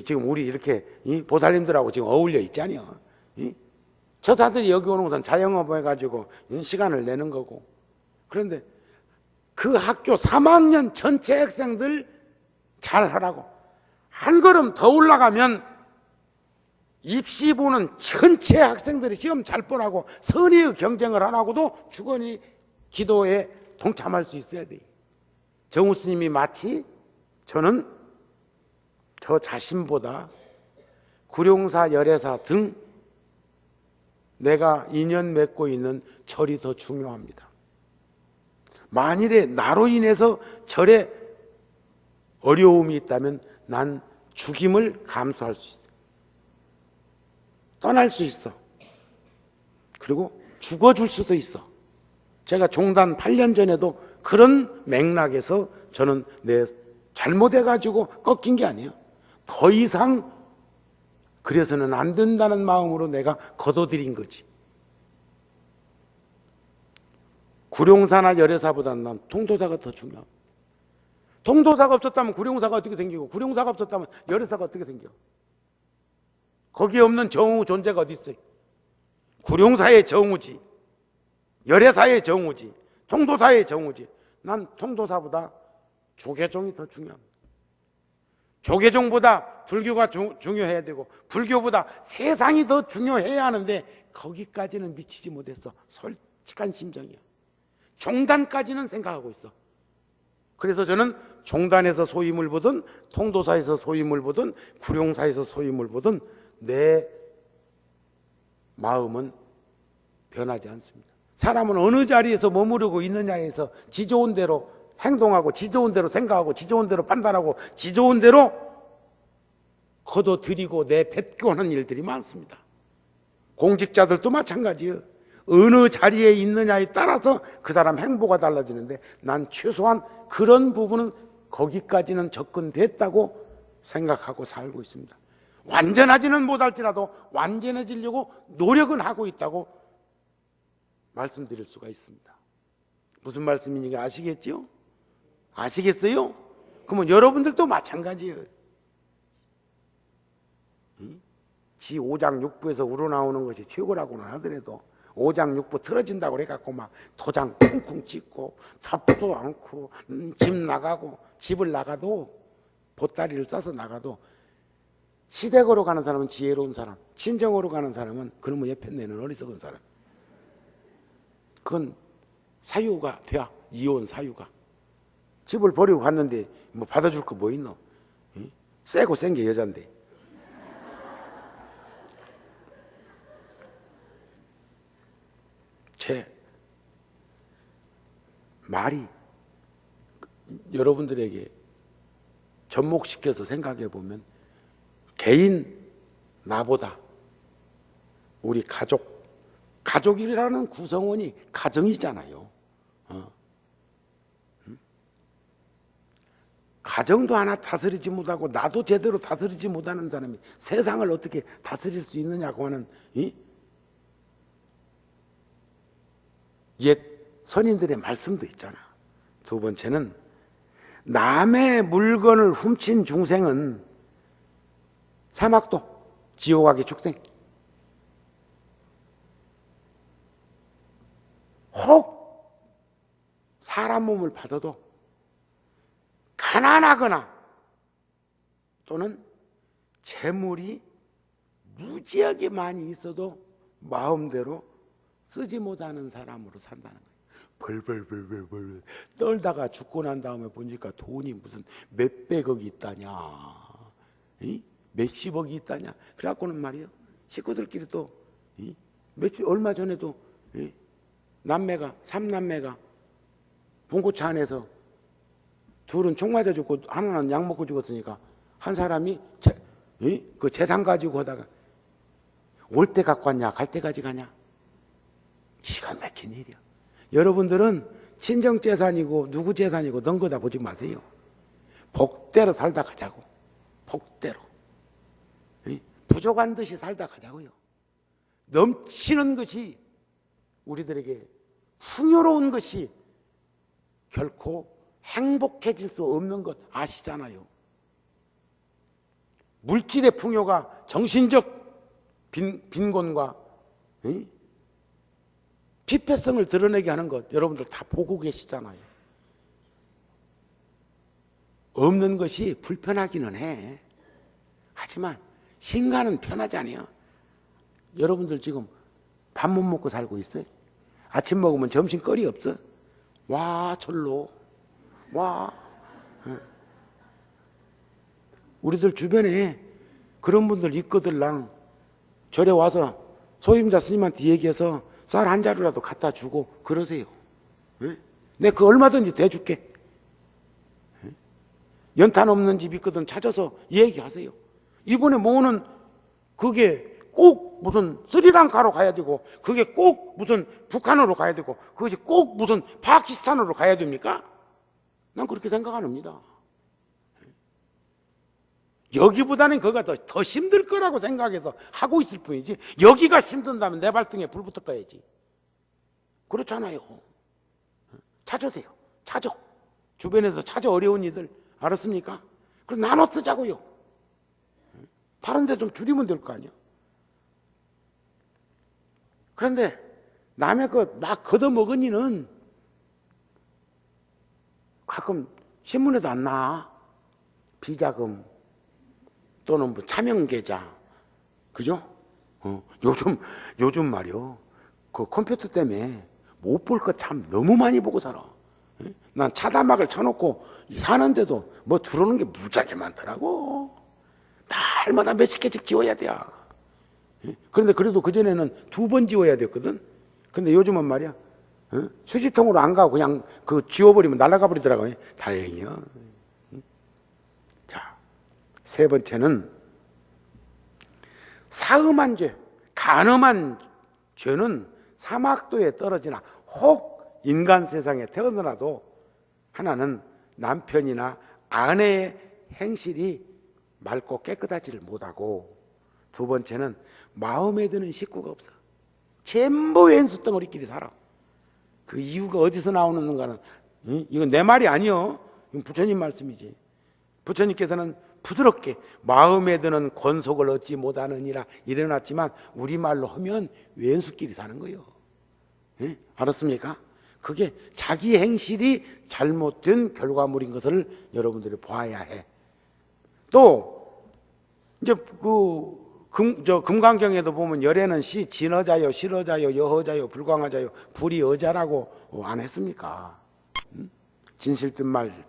지금 우리 이렇게 보살님들하고 지금 어울려 있잖아요. 저 다들 여기 오는 것은 자영업 해가지고 시간을 내는 거고. 그런데 그 학교 3학년 전체 학생들 잘하라고, 한 걸음 더 올라가면 입시 보는 전체 학생들이 시험 잘 보라고 선의의 경쟁을 하라고도 주거니 기도에 동참할 수 있어야 돼. 정우 스님이 마치 저는 저 자신보다 구룡사, 열애사 등 내가 인연 맺고 있는 절이 더 중요합니다. 만일에 나로 인해서 절에 어려움이 있다면 난 죽임을 감수할 수 있어. 떠날 수 있어. 그리고 죽어줄 수도 있어. 제가 종단 8년 전에도 그런 맥락에서 저는 내 잘못해가지고 꺾인 게 아니에요. 더 이상 그래서는 안 된다는 마음으로 내가 거둬들인 거지. 구룡사나 열애사보다는 난 통도사가 더 중요합니다. 통도사가 없었다면 구룡사가 어떻게 생기고, 구룡사가 없었다면 열애사가 어떻게 생겨? 거기에 없는 정우 존재가 어디 있어요? 구룡사의 정우지, 열애사의 정우지, 통도사의 정우지. 난 통도사보다 조계종이 더 중요합니다. 조계종보다 불교가 중요해야 되고, 불교보다 세상이 더 중요해야 하는데 거기까지는 미치지 못했어. 솔직한 심정이야. 종단까지는 생각하고 있어. 그래서 저는 종단에서 소임을 보든 통도사에서 소임을 보든 구룡사에서 소임을 보든 내 마음은 변하지 않습니다. 사람은 어느 자리에서 머무르고 있느냐에서 지 좋은 대로 행동하고, 지 좋은 대로 생각하고, 지 좋은 대로 판단하고, 지 좋은 대로 거둬들이고 내뱉고하는 일들이 많습니다. 공직자들도 마찬가지예요. 어느 자리에 있느냐에 따라서 그 사람 행보가 달라지는데, 난 최소한 그런 부분은 거기까지는 접근됐다고 생각하고 살고 있습니다. 완전하지는 못할지라도 완전해지려고 노력은 하고 있다고 말씀드릴 수가 있습니다. 무슨 말씀인지 아시겠죠? 아시겠어요? 그러면 여러분들도 마찬가지예요. 지 오장육부에서 우러나오는 것이 최고라고는 하더라도 오장육부 틀어진다고 그래갖고 막 도장 쿵쿵 찍고 답도 않고 집 나가고, 집을 나가도 보따리를 싸서 나가도 시댁으로 가는 사람은 지혜로운 사람, 친정으로 가는 사람은 그놈의 옆에 내는 어리석은 사람. 그건 사유가 돼야, 이혼 사유가. 집을 버리고 갔는데 뭐 받아줄 거 뭐 있노? 세고 센 게 여잔데. 제 말이 여러분들에게 접목시켜서 생각해 보면, 개인 나보다 우리 가족이라는 구성원이 가정이잖아요. 가정도 하나 다스리지 못하고 나도 제대로 다스리지 못하는 사람이 세상을 어떻게 다스릴 수 있느냐고 하는 옛 선인들의 말씀도 있잖아. 두 번째는 남의 물건을 훔친 중생은 사막도, 지옥하기 축생. 혹 사람 몸을 받아도 가난하거나 또는 재물이 무지하게 많이 있어도 마음대로 쓰지 못하는 사람으로 산다는 거예요. 벌벌벌벌벌 떨다가 죽고 난 다음에 보니까 돈이 무슨 몇백억이 있다냐, 몇십억이 있다냐. 그래갖고는 말이요, 식구들끼리 또 얼마 전에도 남매가, 삼남매가 봉고차 안에서 둘은 총 맞아 죽고 하나는 약 먹고 죽었으니까 한 사람이 그 재산 가지고 하다가 올 때 갖고 왔냐 갈 때 가져가냐. 기가 막힌 일이야. 여러분들은 친정 재산이고 누구 재산이고 넌 거다 보지 마세요. 복대로 살다 가자고. 복대로. 부족한 듯이 살다 가자고요. 넘치는 것이 우리들에게 풍요로운 것이 결코 행복해질 수 없는 것 아시잖아요. 물질의 풍요가 정신적 빈곤과 피폐성을 드러내게 하는 것 여러분들 다 보고 계시잖아요. 없는 것이 불편하기는 해. 하지만 신간은 편하지 않아요. 여러분들 지금 밥 못 먹고 살고 있어요? 아침 먹으면 점심거리 없어? 와, 절로. 와. 우리들 주변에 그런 분들 있거들랑 절에 와서 소임자 스님한테 얘기해서 쌀 한 자루라도 갖다 주고 그러세요. 내가 그 얼마든지 대줄게. 연탄 없는 집 있거든 찾아서 얘기하세요. 이번에 모으는 그게 꼭 무슨 스리랑카로 가야 되고 그게 꼭 무슨 북한으로 가야 되고 그것이 꼭 무슨 파키스탄으로 가야 됩니까? 난 그렇게 생각 안 합니다. 여기보다는 그가 더 힘들 거라고 생각해서 하고 있을 뿐이지 여기가 힘든다면 내 발등에 불 붙어 가야지. 그렇잖아요. 찾으세요. 찾아. 주변에서 찾아 어려운 이들. 알았습니까? 그럼 나눠 쓰자고요. 다른 데 좀 줄이면 될 거 아니야. 그런데 남의 것 막 걷어먹은 이는 가끔 신문에도 안 나와. 비자금 또는 뭐 차명계좌. 그죠? 요즘 말이요. 그 컴퓨터 때문에 못 볼 것 참 너무 많이 보고 살아. 난 차단막을 쳐놓고 사는데도 뭐 들어오는 게 무지하게 많더라고. 날마다 몇십 개씩 지워야 돼. 그런데 그래도 그전에는 2번 지워야 됐거든. 근데 요즘은 말이야, 수지통으로 안 가고 그냥 그 지워버리면 날아가 버리더라고요. 다행이야. 자, 세 번째는 사음한 죄, 간음한 죄는 사막도에 떨어지나 혹 인간 세상에 태어나도 하나는 남편이나 아내의 행실이 맑고 깨끗하지를 못하고, 두 번째는 마음에 드는 식구가 없어. 전부 왼수 덩어리끼리 살아. 그 이유가 어디서 나오는가는, 이건 내 말이 아니요. 이건 부처님 말씀이지. 부처님께서는 부드럽게 마음에 드는 권속을 얻지 못하느니라 이래놨지만 우리말로 하면 왼수끼리 사는 거예요. 알았습니까? 그게 자기 행실이 잘못된 결과물인 것을 여러분들이 봐야 해. 또 이제 금강경에도 보면 열애는 시 진어자요, 실어자요, 여허자요, 불광하자요, 불이어자라고 안 했습니까? 진실된 말,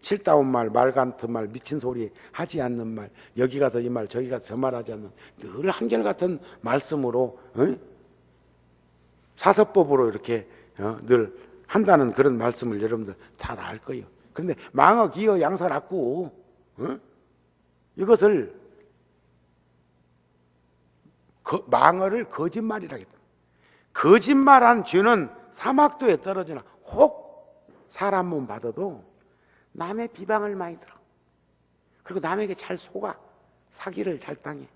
싫다운 말, 말 같은 말, 미친 소리 하지 않는 말, 여기 가서 이 말, 저기 가서 저 말 하지 않는 늘 한결같은 말씀으로 사서법으로 이렇게 늘 한다는 그런 말씀을 여러분들 잘 알 거예요. 그런데 망어, 기어, 양설악구 이것을 망어를 거짓말이라 했다. 거짓말한 죄는 사막도에 떨어지나 혹 사람 몸 받아도 남의 비방을 많이 들어. 그리고 남에게 잘 속아. 사기를 잘 당해.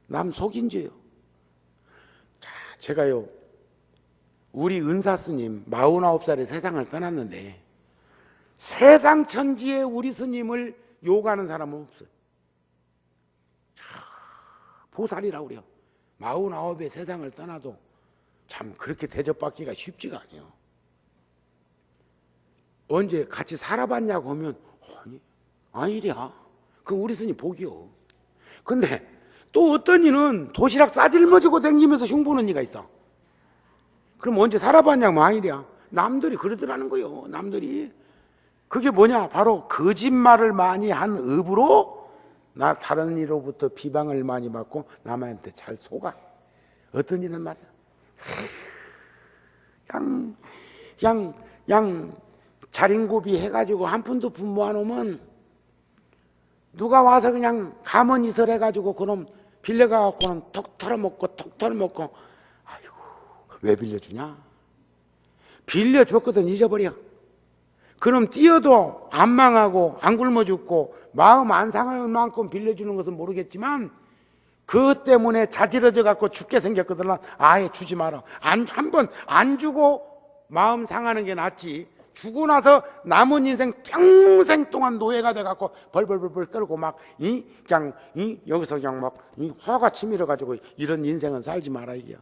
남 속인 죄요. 자, 제가요 우리 은사 스님 49살에 세상을 떠났는데 세상 천지에 우리 스님을 욕하는 사람은 없어요. 보살이라고 그래요. 49에 세상을 떠나도 참 그렇게 대접받기가 쉽지가 않아요. 언제 같이 살아봤냐고 하면 아니랴. 그 우리 스님 복이요. 근데 또 어떤 이는 도시락 싸질머지고 댕기면서 흉보는 이가 있어. 그럼 언제 살아봤냐면 아니랴. 남들이 그러더라는 거요. 남들이. 그게 뭐냐? 바로 거짓말을 많이 한 업으로 나 다른 이로부터 비방을 많이 받고 남한테 잘 속아. 어떤 이는 말이야. 그냥 자린고비 해가지고 한 푼 두 푼 모아놓으면 누가 와서 그냥 가만히설 해가지고 그놈 빌려가갖고는 톡 털어먹고 아이고 왜 빌려주냐? 빌려줬거든 잊어버려. 그럼 뛰어도 안 망하고 안 굶어 죽고 마음 안 상할 만큼 빌려주는 것은 모르겠지만 그것 때문에 자지러져 갖고 죽게 생겼거든. 아예 주지 마라. 한번 안 주고 마음 상하는 게 낫지. 주고 나서 남은 인생 평생 동안 노예가 돼 갖고 벌벌벌 떨고 막 여기서 그냥 막 화가 치밀어 가지고 이런 인생은 살지 마라 이게요.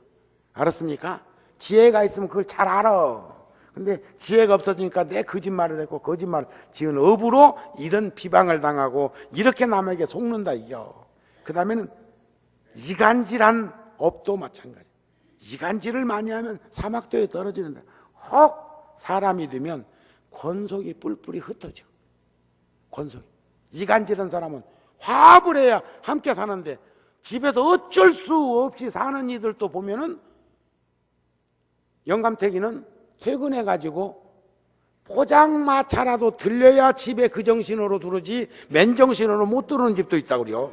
알았습니까? 지혜가 있으면 그걸 잘 알아. 근데 지혜가 없어지니까 내 거짓말을 했고 거짓말 지은 업으로 이런 비방을 당하고 이렇게 남에게 속는다 이겨. 그 다음에는 이간질한 업도 마찬가지. 이간질을 많이 하면 사막도에 떨어지는데 혹 사람이 되면 권속이 뿔뿔이 흩어져. 권속이. 이간질한 사람은 화합을 해야 함께 사는데 집에서 어쩔 수 없이 사는 이들도 보면은 영감태기는 퇴근해가지고 포장마차라도 들려야 집에 그 정신으로 들어오지 맨정신으로 못 들어오는 집도 있다고 그래요.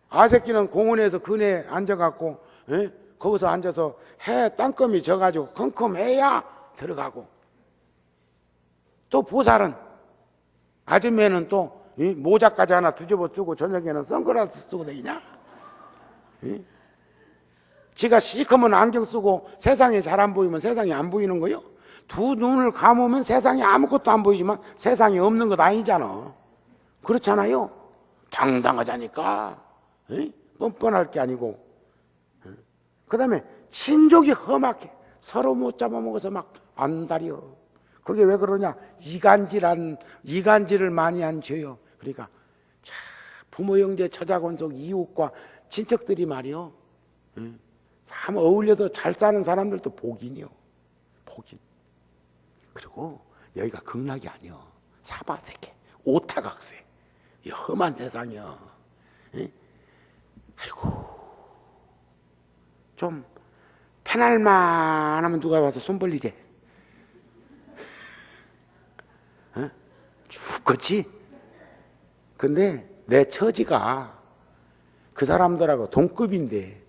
아새끼는 공원에서 그네 앉아갖고 거기서 앉아서 해 땅거미 져가지고 컴컴해야 들어가고 또 보살은 아줌매는 또 모자까지 하나 뒤집어 쓰고 저녁에는 선글라스 쓰고 다니냐? 지가 시커먼 안경 쓰고 세상이 잘 안 보이면 세상이 안 보이는 거요? 두 눈을 감으면 세상이 아무것도 안 보이지만 세상이 없는 것 아니잖아. 그렇잖아요. 당당하자니까. 뻔뻔할 게 아니고. 그 다음에 친족이 험악해. 서로 못 잡아먹어서 막 안달이여. 그게 왜 그러냐? 이간질을 많이 한 죄요. 그러니까 부모 형제 처자권속 이웃과 친척들이 말이요. 참 어울려서 잘 사는 사람들도 복인이요. 복인. 그리고 여기가 극락이 아니요. 사바세계, 오타각세. 이 험한 세상이요. 아이고. 좀 편할만 하면 누가 와서 손 벌리게. 죽겠지? 근데 내 처지가 그 사람들하고 동급인데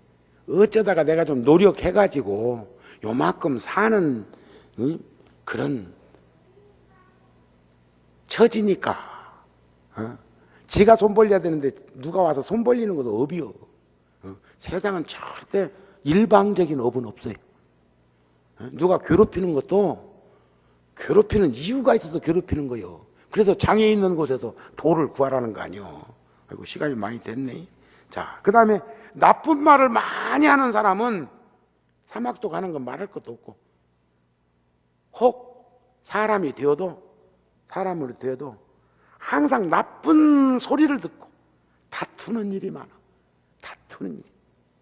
어쩌다가 내가 좀 노력해가지고 요만큼 사는 그런 처지니까 지가 손 벌려야 되는데 누가 와서 손 벌리는 것도 업이요. 세상은 절대 일방적인 업은 없어요. 누가 괴롭히는 것도 괴롭히는 이유가 있어서 괴롭히는 거예요. 그래서 장애 있는 곳에서 도를 구하라는 거 아니요. 아이고 시간이 많이 됐네. 자, 그 다음에 나쁜 말을 많이 하는 사람은 사막도 가는 건 말할 것도 없고 혹 사람이 되어도 사람으로 되어도 항상 나쁜 소리를 듣고 다투는 일이 많아. 다투는 일.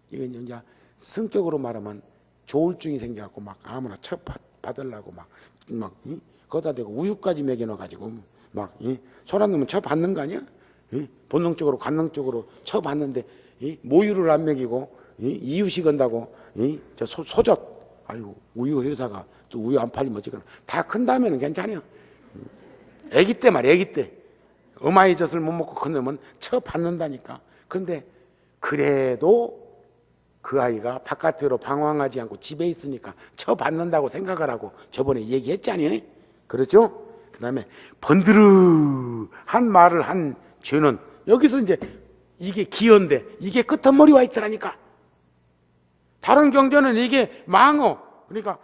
이건 이제 성격으로 말하면 조울증이 생겨갖고 막 아무나 처받으려고 막 거기다 대고 우유까지 먹여놔가지고 막 손 안 넣으면 처받는 거 아니야? 본능적으로 관능적으로 처받는데 모유를 안 먹이고 이유식 한다고 저 소젖 아이고 우유 회사가 또 우유 안 팔리면 어찌거나 다 큰 다음에는 괜찮아요. 아기 때 말이야. 아기 때 어마이 젖을 못 먹고 큰 놈은 처받는다니까. 그런데 그래도 그 아이가 바깥으로 방황하지 않고 집에 있으니까 처받는다고 생각을 하고 저번에 얘기했잖아요. 그렇죠? 그 다음에 번드르한 말을 한 죄는 여기서 이제 이게 기어인데 이게 끝머리 와 있더라니까. 다른 경전은 이게 망어. 그러니까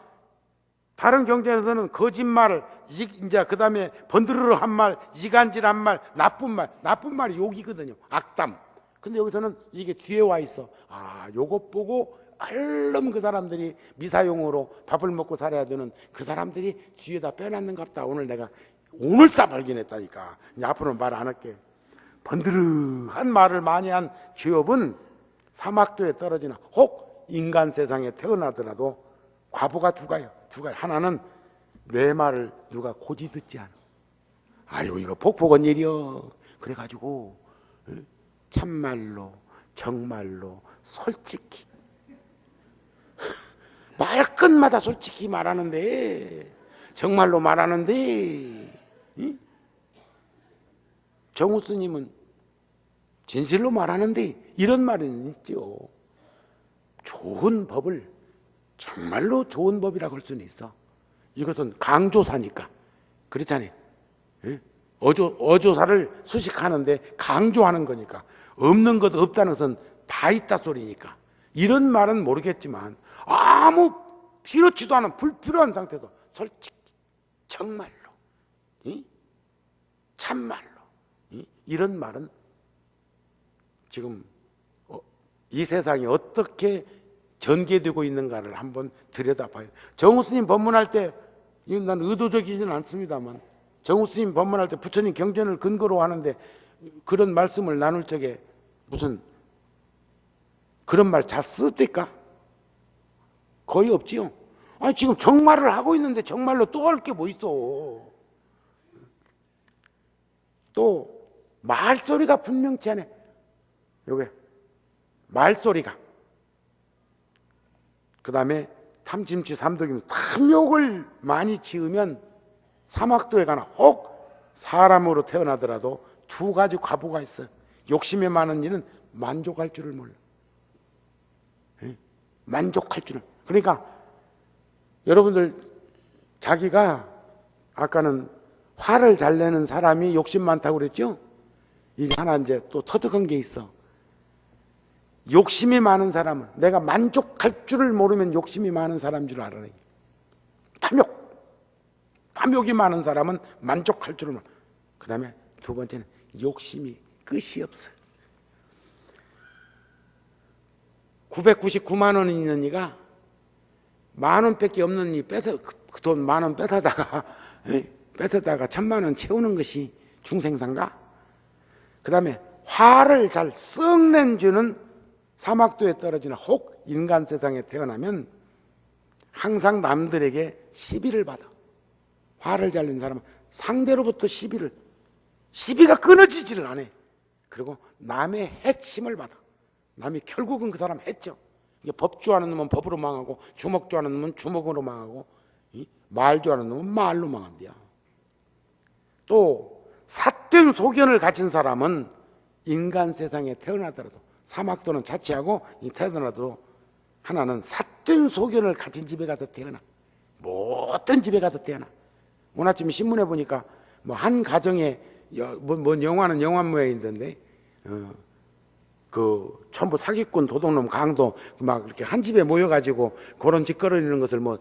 다른 경전에서는 거짓말을 이제 그 다음에 번드르르한 말, 이간질한 말, 나쁜 말이 욕이거든요. 악담. 근데 여기서는 이게 뒤에 와 있어. 아, 요것 보고 얼른 그 사람들이 미사용으로 밥을 먹고 살아야 되는 그 사람들이 뒤에다 빼놨는갑다. 오늘 내가 오늘 싸 발견했다니까. 이제 앞으로는 말 안 할게. 번드르한 말을 많이 한 기업은 사막도에 떨어지나 혹 인간 세상에 태어나더라도 과보가 두 가요. 하나는 내 말을 누가 고지 듣지 않아. 아유, 이거 복복한 일이여. 그래가지고 참말로 정말로 솔직히 말끝마다 솔직히 말하는데, 정말로 말하는데, 정우 스님은 진실로 말하는데 이런 말은 있죠. 좋은 법을 정말로 좋은 법이라고 할 수는 있어. 이것은 강조사니까. 그렇잖아요. 어조사를 수식하는데 강조하는 거니까. 없는 것 없다는 것은 다 있다 소리니까. 이런 말은 모르겠지만 아무 필요치도 않은 불필요한 상태도 솔직히 정말로 참말로 이런 말은 지금 이 세상이 어떻게 전개되고 있는가를 한번 들여다봐요. 정우 스님 법문할 때, 이건 난 의도적이지는 않습니다만, 정우 스님 법문할 때 부처님 경전을 근거로 하는데 그런 말씀을 나눌 적에 무슨 그런 말 잘 쓰니까? 거의 없지요. 아니, 지금 정말을 하고 있는데 정말로 또 할 게 뭐 있어. 또 말소리가 분명치 않아. 요게 말소리가. 그 다음에 탐심치 삼독이면 탐욕을 많이 지으면 사막도에 가나 혹 사람으로 태어나더라도 두 가지 과보가 있어요. 욕심이 많은 이는 만족할 줄을 몰라. 만족할 줄을. 그러니까 여러분들, 자기가 아까는 화를 잘 내는 사람이 욕심 많다고 그랬죠? 이게 하나 이제 또 터득한 게 있어. 욕심이 많은 사람은, 내가 만족할 줄을 모르면 욕심이 많은 사람인 줄 알아요. 탐욕이 많은 사람은 만족할 줄을 몰라. 그 다음에 두 번째는 욕심이 끝이 없어. 999만 원 있는 이가 10,000원밖에 없는 이 그 돈 10,000원 뺏어다가 1,000만 원 채우는 것이 중생사인가? 그 다음에 화를 잘 썩낸 죄는 사막도에 떨어지나 혹 인간 세상에 태어나면 항상 남들에게 시비를 받아. 화를 잘 낸 사람은 상대로부터 시비가 끊어지지를 않아. 그리고 남의 해침을 받아. 남이 결국은 그 사람 했죠. 법주하는 놈은 법으로 망하고, 주먹주하는 놈은 주먹으로 망하고, 말주하는 놈은 말로 망한대요. 또 삿된 소견을 가진 사람은 인간 세상에 태어나더라도, 사막도는 자취하고 태어나도 하나는 삿된 소견을 가진 집에 가서 태어나. 못된 집에 가서 태어나. 오늘 아침에 신문에 보니까 뭐 한 가정에 뭐 영화는 영화 모양인데 그 전부 사기꾼 도둑놈 강도 막 이렇게 한 집에 모여가지고 그런 짓거리는 것을 뭐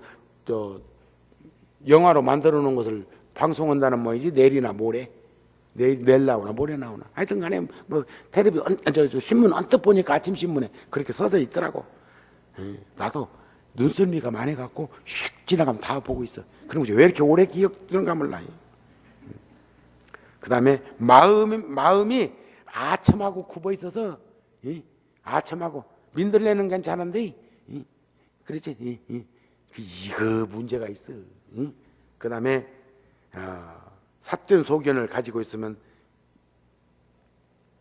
영화로 만들어 놓은 것을 방송한다는 모양이지. 내일이나 모레, 내일 나오나 모레 나오나 하여튼 간에 뭐 텔레비 신문 언뜻 보니까 아침 신문에 그렇게 써져 있더라고. 나도 눈썰미가 많아갖고 휙 지나가면 다 보고 있어. 그럼 왜 이렇게 오래 기억되는가 몰라. 그 다음에 마음이 아첨하고 굽어 있어서, 아첨하고 민들레는 괜찮은데, 그렇지? 이거 문제가 있어. 그 다음에 삿된 소견을 가지고 있으면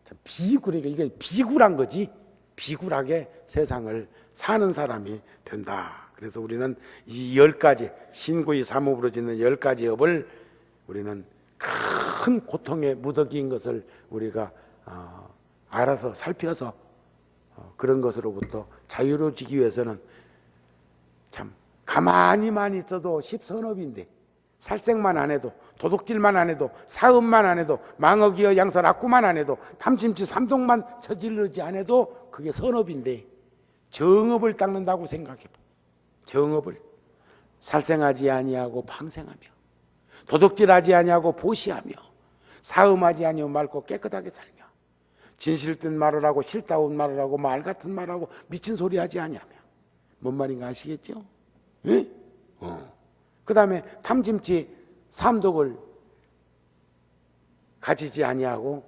참 비굴하게, 이게 비굴한 거지. 비굴하게 세상을 사는 사람이 된다. 그래서 우리는 이 10가지, 신구이 사무부로 짓는 10가지 업을 우리는 큰 고통의 무더기인 것을 우리가 알아서 살펴서 그런 것으로부터 자유로워지기 위해서는 참 가만히만 있어도 십선업인데, 살생만 안 해도, 도둑질만 안 해도, 사음만 안 해도, 망어기어 양설 악구만 안 해도, 탐심치 삼독만 저지르지 않아도 그게 선업인데, 정업을 닦는다고 생각해봐. 정업을 살생하지 아니하고 방생하며, 도둑질하지 아니하고 보시하며, 사음하지 아니하고 맑고 깨끗하게 살며, 진실된 말을 하고 싫다운 말을 하고 말 같은 말하고 미친 소리 하지 아니하며. 뭔 말인가 아시겠죠? 그 다음에 탐심치 삼독을 가지지 아니하고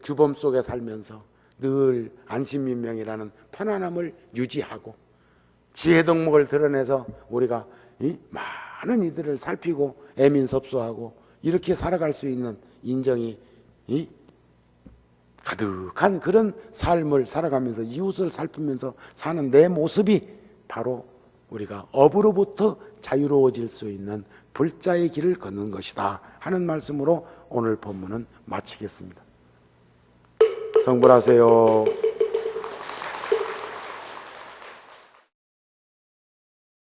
규범 속에 살면서 늘 안심민명이라는 편안함을 유지하고 지혜 덕목을 드러내서 우리가 많은 이들을 살피고 애민섭소하고 이렇게 살아갈 수 있는 인정이 가득한 그런 삶을 살아가면서 이웃을 살피면서 사는 내 모습이 바로 우리가 업으로부터 자유로워질 수 있는 불자의 길을 걷는 것이다 하는 말씀으로 오늘 본문은 마치겠습니다. 성불하세요.